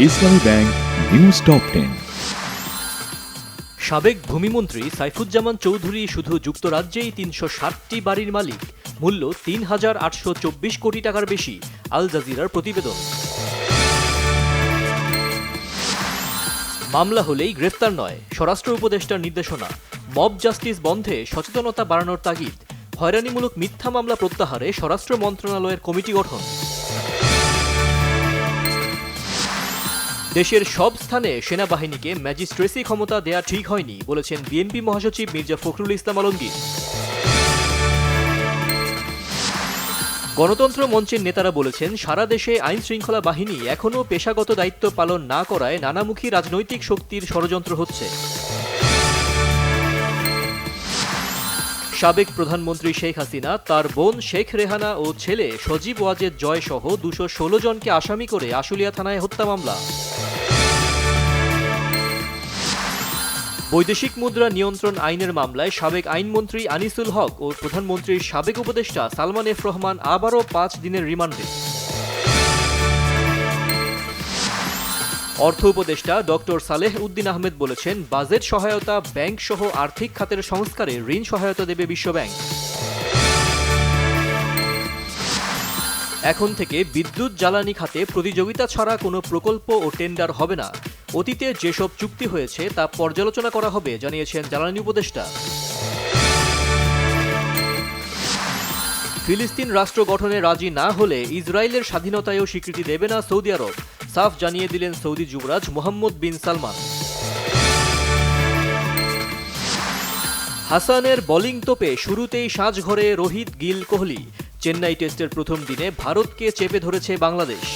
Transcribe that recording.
ইসলামী bank news top 10। সাবেক ভূমিমন্ত্রী সাইফুজ্জামান চৌধুরী শুধু যুক্তরাজ্যেই ৩৬০টি বাড়ির মালিক, মূল্য ৩,৮২৪ কোটি টাকার বেশি। আল জাজিরার প্রতিবেদন। মামলা হলেই গ্রেফতার নয়, স্বরাষ্ট্র উপদেষ্টার নির্দেশনা। মব জাস্টিস বন্ধে সচেতনতা বাড়ানোর তাগিদ। হয়রানিমূলক মিথ্যা মামলা প্রত্যাহারে স্বরাষ্ট্র মন্ত্রণালয়ের কমিটি গঠন। দেশের সব স্থানে সেনাবাহিনীকে ম্যাজিস্ট্রেসি ক্ষমতা দেয়া ঠিক হয়নি বলেছেন বিএনপি মহাসচিব মির্জা ফখরুল ইসলাম আলমগীর। গণতন্ত্র মঞ্চের নেতারা বলেছেন, সারা দেশে আইন শৃঙ্খলা বাহিনী এখনও পেশাগত দায়িত্ব পালন না করায় নানামুখী রাজনৈতিক শক্তির ষড়যন্ত্র হচ্ছে। সাবেক প্রধানমন্ত্রী শেখ হাসিনা, তার বোন শেখ রেহানা ও ছেলে সজীব ওয়াজেদ জয় সহ ২১৬ জনকে আসামি করে আশুলিয়া থানায় হত্যা মামলা। বৈদেশিক মুদ্রা নিয়ন্ত্রণ আইনের মামলায় সাবেক আইনমন্ত্রী আনিসুল হক ও প্রধানমন্ত্রীর সাবেক উপদেষ্টা সালমান এফ রহমান আবারও ৫ দিনের রিমান্ডে। অর্থ উপদেষ্টা ডক্টর সালেহ উদ্দিন আহমেদ বলেছেন, বাজেট সহায়তা, ব্যাংক সহ আর্থিক খাতের সংস্কারে ঋণ সহায়তা দেবে বিশ্বব্যাংক। এখন থেকে বিদ্যুৎ জ্বালানি খাতে প্রতিযোগিতা ছাড়া কোনো প্রকল্প ও টেন্ডার হবে না। অতীতে যেসব চুক্তি হয়েছে তা পর্যালোচনা করা হবে, জানিয়েছেন জ্বালানি উপদেষ্টা। ফিলিস্তিন রাষ্ট্র গঠনে রাজি না হলে ইসরায়েলের স্বাধীনতায়ও স্বীকৃতি দেবে না সৌদি আরব, সাফ জানিয়ে দিলেন সৌদি যুবরাজ মোহাম্মদ বিন সালমান। হাসানের বোলিং তোপে শুরুতেই সাজঘরে রোহিত, গিল, কোহলি। চেন্নাই টেস্টের প্রথম দিনে ভারতকে চেপে ধরেছে বাংলাদেশ।